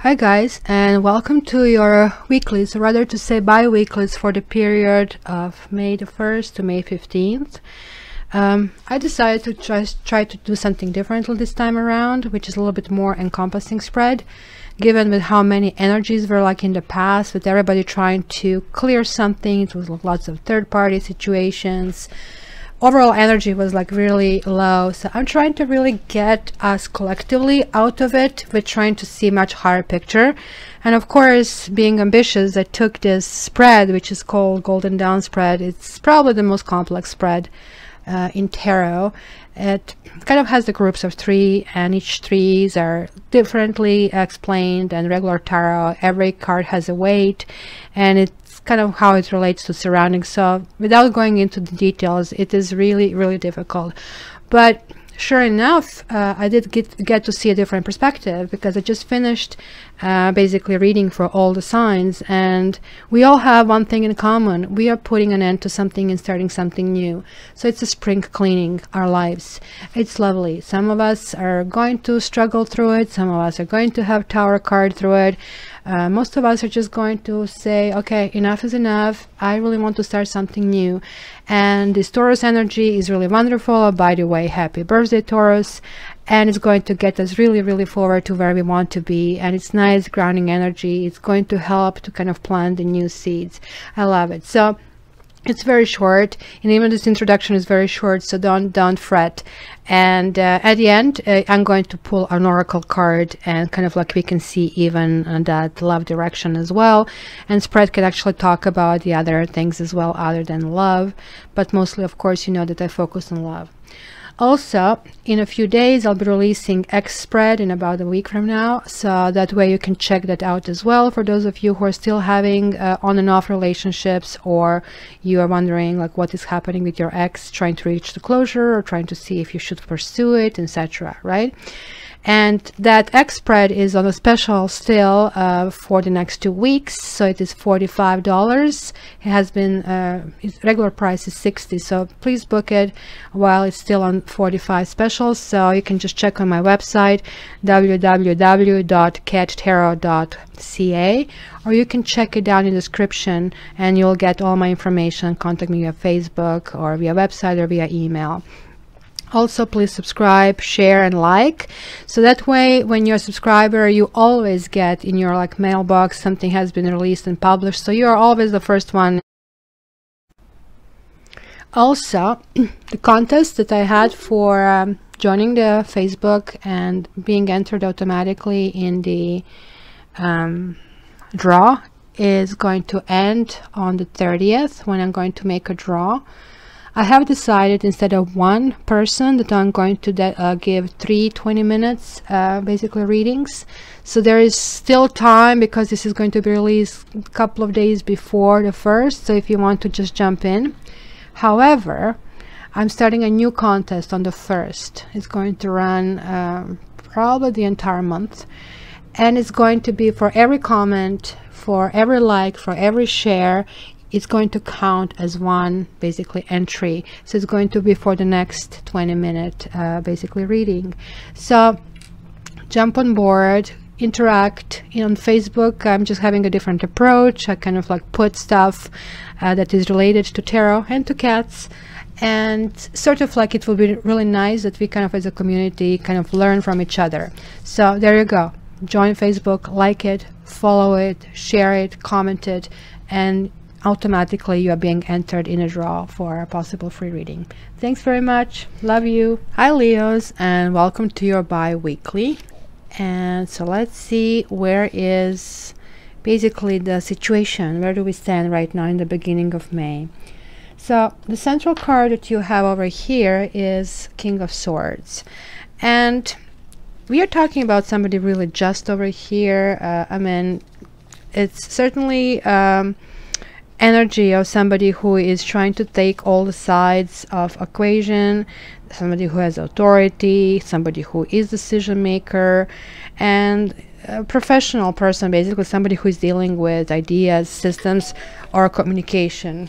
Hi guys, and welcome to your weeklies, or rather to say bi-weeklies for the period of May the 1st to May 15th. I decided to try to do something differently this time around, which is a little bit more encompassing spread, given with how many energies were like in the past, with everybody trying to clear something. It was lots of third-party situations. Overall energy was like really low, so I'm trying to really get us collectively out of it. We're trying to see much higher picture, and of course, being ambitious, I took this spread which is called Golden Dawn spread. It's probably the most complex spread in tarot. It kind of has the groups of 3, and each 3s are differently explained, and regular tarot, every card has a weight, and it's kind of how it relates to surroundings. So without going into the details, it is really difficult, but sure enough, I did get to see a different perspective, because I just finished basically reading for all the signs, and we all have one thing in common: we are putting an end to something and starting something new. So it's a spring cleaning our lives. It's lovely. Some of us are going to struggle through it, some of us are going to have Tower card through it. Most of us are just going to say, okay, enough is enough, I really want to start something new. And this Taurus energy is really wonderful. By the way, happy birthday, Taurus. And it's going to get us really forward to where we want to be, and it's nice grounding energy. It's going to help to kind of plant the new seeds. I love it. So it's very short, and even this introduction is very short, so don't fret. And at the end, I'm going to pull an oracle card, and kind of like we can see even that love direction as well. And spread can actually talk about the other things as well other than love, but mostly, of course, you know that I focus on love. Also, in a few days, I'll be releasing X spread in about a week from now, so that way you can check that out as well, for those of you who are still having on and off relationships, or you are wondering like what is happening with your ex, trying to reach the closure, or trying to see if you should pursue it, etc., right? And that X spread is on a special still for the next 2 weeks, so it is $45. It has been its regular price is $60, so please book it while it's still on 45 specials. So you can just check on my website, www.cattarot.ca, or you can check it down in the description, and you'll get all my information. Contact me via Facebook or via website or via email. Also, please subscribe, share, and like, so that way when you're a subscriber, you always get in your like mailbox something has been released and published, so you're always the first one. Also, the contest that I had for joining the Facebook and being entered automatically in the draw is going to end on the 30th, when I'm going to make a draw. I have decided, instead of one person, that I'm going to give 3 20 minutes basically readings. So there is still time, because this is going to be released a couple of days before the 1st, so if you want to just jump in. However, I'm starting a new contest on the 1st. It's going to run probably the entire month, and it's going to be for every comment, for every like, for every share. It's going to count as one basically entry, so it's going to be for the next 20-minute basically reading. So jump on board, interact. On Facebook, I'm just having a different approach. I kind of like put stuff that is related to tarot and to cats, and sort of like it will be really nice that we kind of as a community kind of learn from each other. So there you go. Join Facebook, like it, follow it, share it, comment it, and automatically you are being entered in a draw for a possible free reading. Thanks very much. Love you. Hi Leos, and welcome to your bi-weekly. And so let's see, where is basically the situation, where do we stand right now in the beginning of May. So the central card that you have over here is King of Swords, and we are talking about somebody really just over here. I mean, it's certainly energy of somebody who is trying to take all the sides of equation, somebody who has authority, somebody who is decision maker, and a professional person, basically somebody who is dealing with ideas, systems, or communication.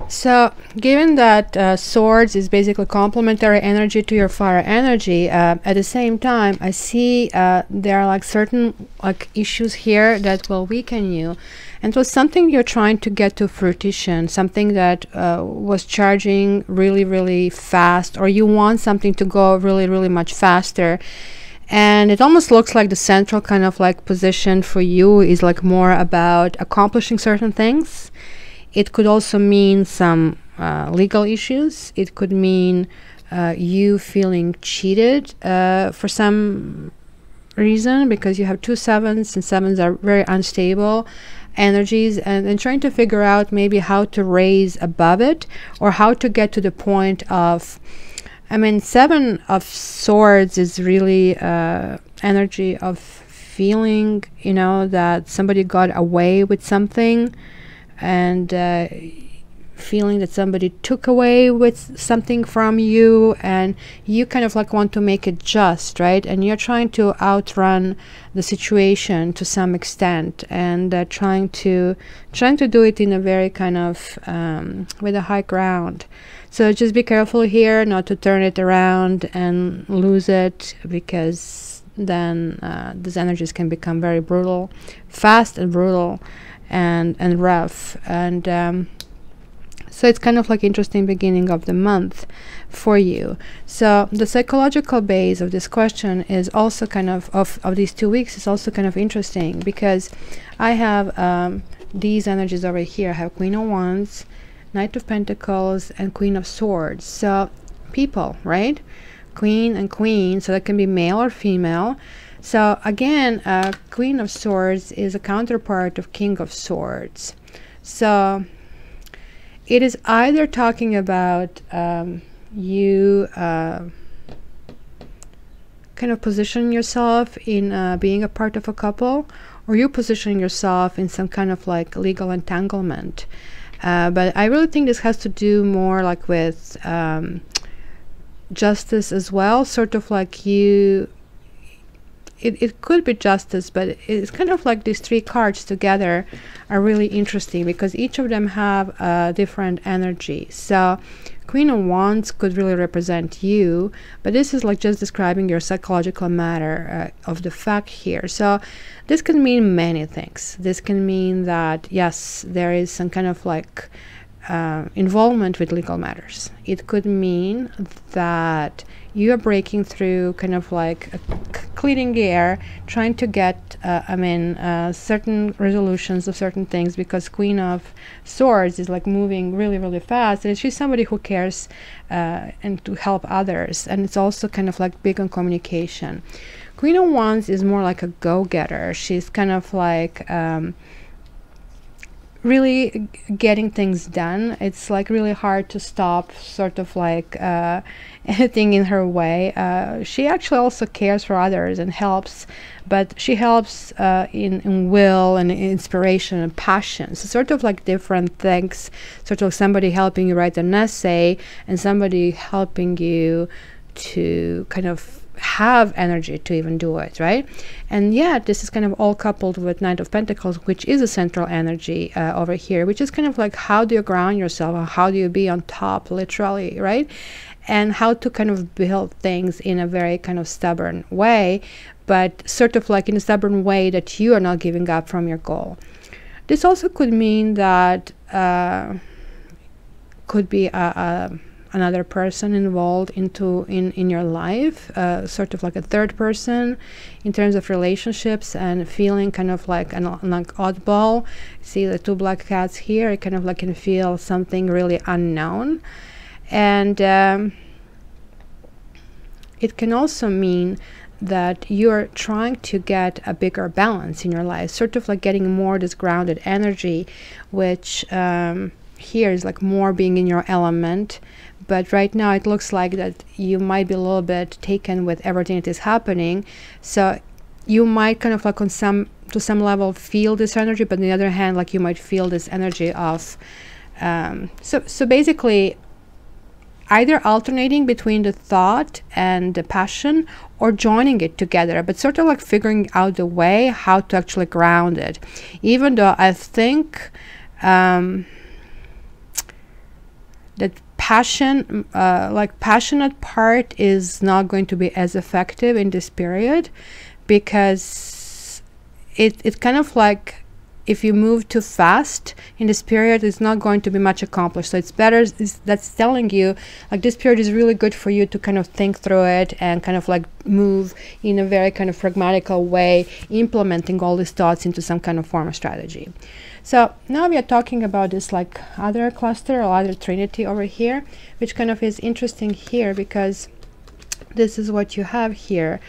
So, given that swords is basically complementary energy to your fire energy, at the same time, I see there are like certain like issues here that will weaken you, and it was something you're trying to get to fruition, something that was charging really, really fast, or you want something to go really, really much faster. And it almost looks like the central kind of like position for you is like more about accomplishing certain things. It could also mean some legal issues. It could mean you feeling cheated for some reason, because you have 2 sevens, and sevens are very unstable energies, and trying to figure out maybe how to raise above it, or how to get to the point of, I mean, 7 of swords is really energy of feeling, you know, that somebody got away with something, and feeling that somebody took away with something from you, and you kind of like want to make it just, right? And you're trying to outrun the situation to some extent, and trying to do it in a very kind of with a high ground. So just be careful here not to turn it around and lose it, because then these energies can become very brutal, fast and brutal, and rough. And so it's kind of like interesting beginning of the month for you. So the psychological base of this question is also kind of these 2 weeks is also kind of interesting, because I have these energies over here. I have Queen of Wands, Knight of Pentacles, and Queen of Swords. So people, right? Queen and Queen, so that can be male or female. So again, Queen of Swords is a counterpart of King of Swords. So it is either talking about you kind of positioning yourself in being a part of a couple, or you positioning yourself in some kind of like legal entanglement. But I really think this has to do more like with justice as well, sort of like you. It could be justice, but it's kind of like these 3 cards together are really interesting, because each of them have a different energy. So Queen of Wands could really represent you, but this is like just describing your psychological matter of the fact here. So this can mean many things. This can mean that, yes, there is some kind of like involvement with legal matters. It could mean that you are breaking through, kind of like clearing the air, trying to get certain resolutions of certain things, because Queen of Swords is like moving really, really fast, and she's somebody who cares and to help others, and it's also kind of like big on communication. Queen of Wands is more like a go-getter. She's kind of like really getting things done. It's like really hard to stop sort of like anything in her way. She actually also cares for others and helps, but she helps in will and inspiration and passion. So sort of like different things, sort of somebody helping you write an essay, and somebody helping you to kind of have energy to even do it, right? And yet this is kind of all coupled with Knight of Pentacles, which is a central energy over here, which is kind of like, how do you ground yourself, or how do you be on top, literally, right? And how to kind of build things in a very kind of stubborn way, but sort of like in a stubborn way that you are not giving up from your goal. This also could mean that could be another person involved in your life, sort of like a third person in terms of relationships, and feeling kind of like an oddball. See the 2 black cats here. It kind of like can feel something really unknown, and it can also mean that you're trying to get a bigger balance in your life, sort of like getting more this grounded energy, which here is like more being in your element. But right now it looks like that you might be a little bit taken with everything that is happening. So you might kind of like to some level feel this energy, but on the other hand, like you might feel this energy of so basically either alternating between the thought and the passion, or joining it together, but sort of like figuring out the way how to actually ground it. Even though I think that passion, like passionate part is not going to be as effective in this period, because it kind of like, if you move too fast in this period, it's not going to be much accomplished. So it's better, that's telling you like this period is really good for you to kind of think through it and kind of like move in a very kind of pragmatical way, implementing all these thoughts into some kind of form of strategy. So now we are talking about this like other cluster or other trinity over here, which kind of is interesting here, because this is what you have here.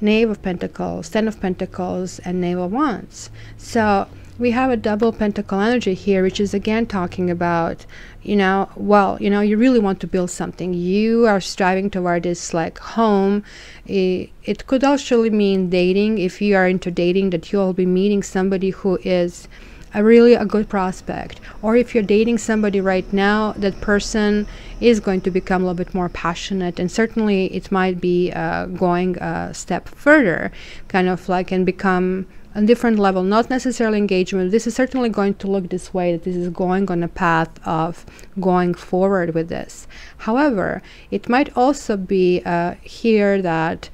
Knave of Pentacles, Ten of Pentacles, and Knave of Wands. So we have a double pentacle energy here, which is again talking about, you know, well, you know, you really want to build something. You are striving toward this like home. It could actually mean dating. If you are into dating, that you'll be meeting somebody who is really a good prospect. Or if you're dating somebody right now, that person is going to become a little bit more passionate, and certainly it might be going a step further, kind of like, and become a different level, not necessarily engagement. This is certainly going to look this way, that this is going on a path of going forward with this. However, it might also be here that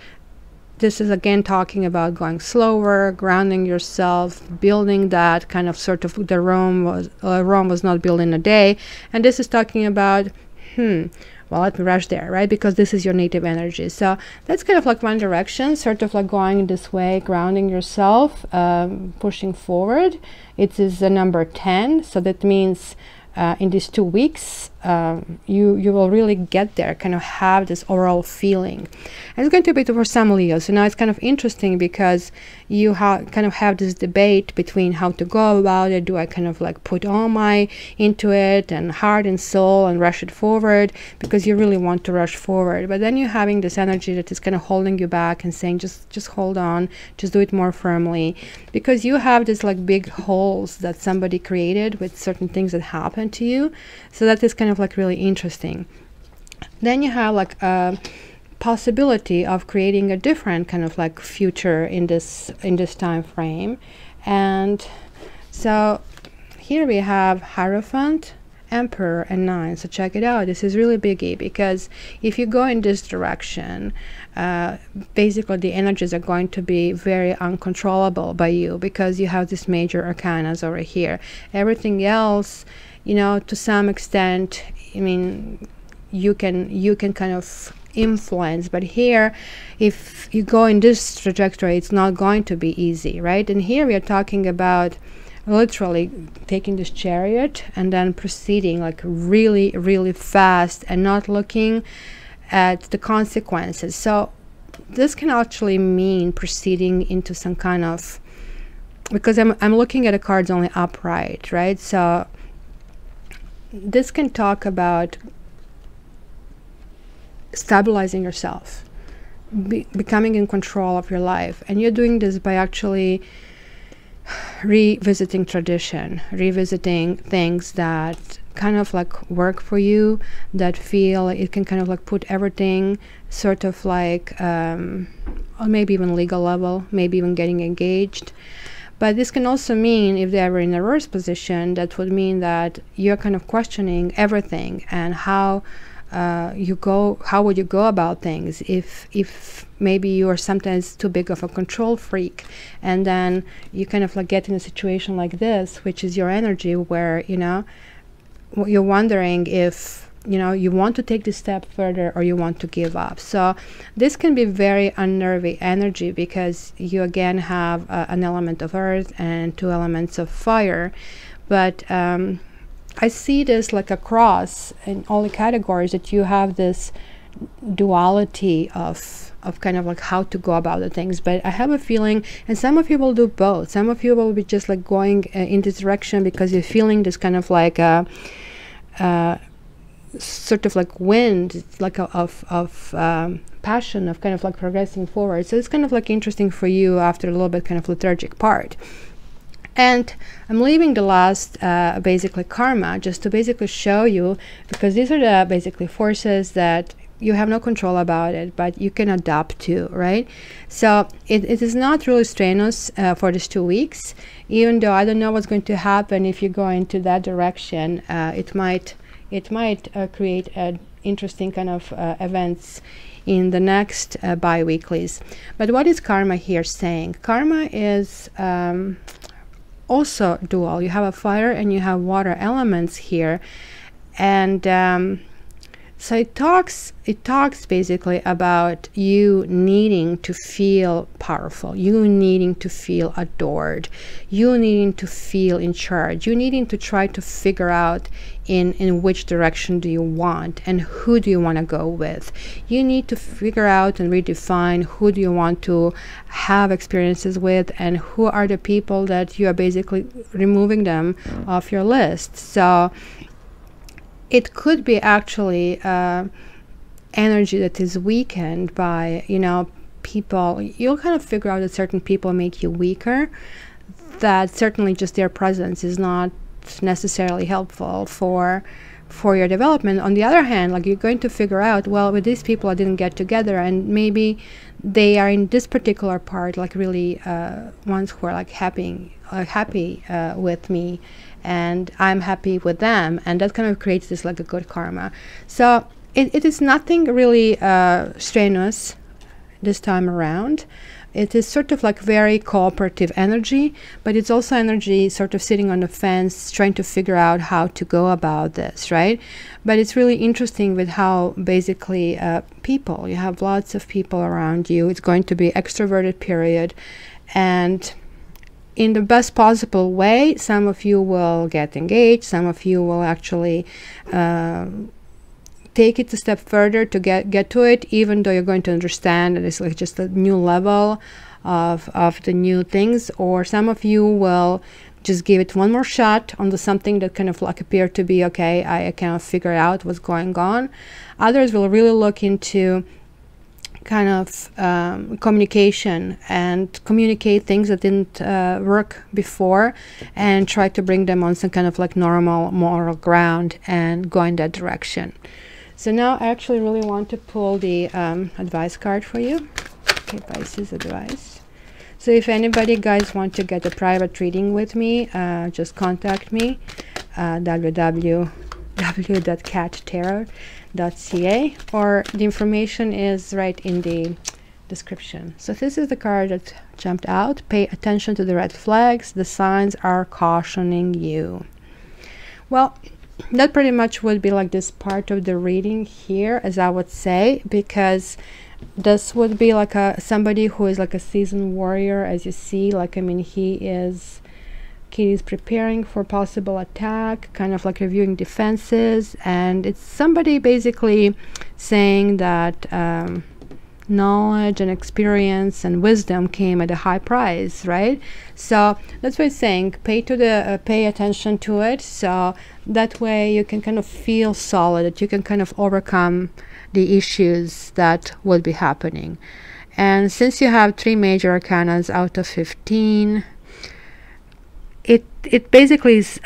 this is again talking about going slower, grounding yourself, building that kind of sort of, the Rome was not built in a day. And this is talking about, well, let me rush there, right? Because this is your native energy. So that's kind of like one direction, sort of like going this way, grounding yourself, pushing forward. It is the number 10. So that means in these 2 weeks, you will really get there, kind of have this overall feeling. And it's going to be for some Leo. So now it's kind of interesting, because you kind of have this debate between how to go about it. Do I kind of like put all my into it and heart and soul and rush it forward, because you really want to rush forward, but then you're having this energy that is kind of holding you back and saying just hold on, just do it more firmly, because you have this like big holes that somebody created with certain things that happen to you. So that is kind of like really interesting. Then you have like a possibility of creating a different kind of like future in this time frame. And so here we have Hierophant, Emperor, and 9. So check it out. This is really biggie, because if you go in this direction, basically the energies are going to be very uncontrollable by you, because you have this major arcanas over here. Everything else, you know, to some extent, I mean, you can kind of influence, but here, if you go in this trajectory, it's not going to be easy, right? And here we are talking about literally taking this chariot and then proceeding like really, really fast and not looking at the consequences. So this can actually mean proceeding into some kind of, because I'm looking at the cards only upright, right? So this can talk about stabilizing yourself, becoming in control of your life. And you're doing this by actually revisiting tradition, revisiting things that kind of like work for you, that feel it can kind of like put everything sort of like on maybe even legal level, maybe even getting engaged. But this can also mean, if they were in a reverse position, that would mean that you're kind of questioning everything, and how would you go about things if maybe you are sometimes too big of a control freak, and then you kind of like get in a situation like this, which is your energy, where, you know, you're wondering if, you know, you want to take this step further or you want to give up. So this can be very unnervy energy, because you again have an element of earth and 2 elements of fire. But I see this like across in all the categories, that you have this duality of kind of like how to go about the things. But I have a feeling, and some of you will do both. Some of you will be just like going in this direction because you're feeling this kind of like sort of like wind, like of passion, of kind of like progressing forward. So it's kind of like interesting for you after a little bit kind of lethargic part. And I'm leaving the last basically karma, just to basically show you, because these are the basically forces that you have no control about it, but you can adapt to, right? So it is not really strenuous for these 2 weeks, even though I don't know what's going to happen if you go into that direction. It might, it might create interesting kind of events in the next bi-weeklies. But what is karma here saying? Karma is also dual. You have a fire and you have water elements here, and so it talks basically about you needing to feel powerful, you needing to feel adored, you needing to feel in charge, you needing to try to figure out in which direction do you want and who do you want to go with. You need to figure out and redefine who do you want to have experiences with, and who are the people that you are basically removing them off your list. So it could be actually energy that is weakened by, you know, people. You'll kind of figure out that certain people make you weaker, that certainly just their presence is not necessarily helpful for your development. On the other hand, like, you're going to figure out, well, with these people I didn't get together, and maybe they are in this particular part like really ones who are like happy with me, and I'm happy with them, and that kind of creates this like a good karma. So it is nothing really strenuous this time around. It is sort of like very cooperative energy, but it's also energy sort of sitting on the fence trying to figure out how to go about this, right? But it's really interesting with how basically people, you have lots of people around you. It's going to be extroverted period, and in the best possible way, some of you will get engaged, some of you will actually take it a step further to get to it, even though you're going to understand that it's like just a new level of the new things. Or some of you will just give it one more shot on the something that kind of like appear to be okay, I kind of figure out what's going on. Others will really look into kind of communication and communicate things that didn't work before, and try to bring them on some kind of like normal moral ground and go in that direction. So now I actually really want to pull the advice card for you. Okay, Pisces advice. So if anybody guys want to get a private reading with me, just contact me, www.cattarot.ca, or the information is right in the description. So this is the card that jumped out. Pay attention to the red flags. The signs are cautioning you. Well, that pretty much would be like this part of the reading here, as I would say, because this would be like somebody who is like a seasoned warrior, as you see. Like, I mean, he is preparing for possible attack, kind of like reviewing defenses, and it's somebody basically saying that knowledge and experience and wisdom came at a high price, right? So that's why I'm saying pay attention to it, so that way you can kind of feel solid, that you can kind of overcome the issues that would be happening. And since you have 3 major arcanas out of 15, it basically is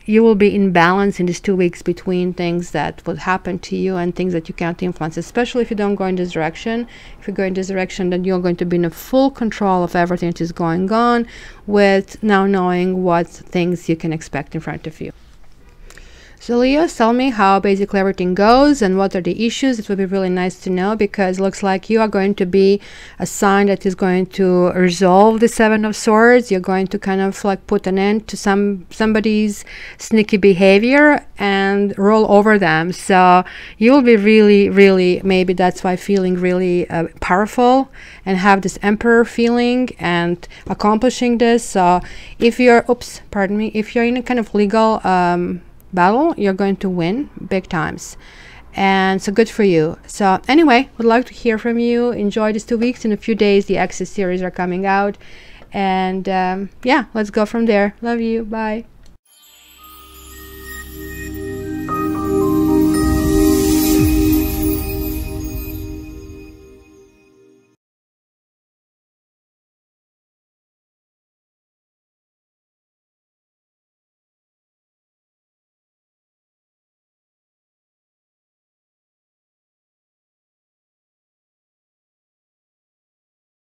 you will be in balance in these 2 weeks between things that would happen to you and things that you can't influence, especially if you don't go in this direction. If you go in this direction, then you're going to be in a full control of everything that is going on, with now knowing what things you can expect in front of you. So Leo, tell me how basically everything goes and what are the issues. It would be really nice to know, because it looks like you are going to be a sign that is going to resolve the 7 of Swords. You're going to kind of like put an end to somebody's sneaky behavior and roll over them. So you will be really, maybe that's why feeling really powerful and have this Emperor feeling and accomplishing this. So if you're, if you're in a kind of legal battle, you're going to win big times, and so good for you. So anyway, would like to hear from you. Enjoy these 2 weeks. In a few days the Access series are coming out, and yeah, let's go from there. Love you. Bye.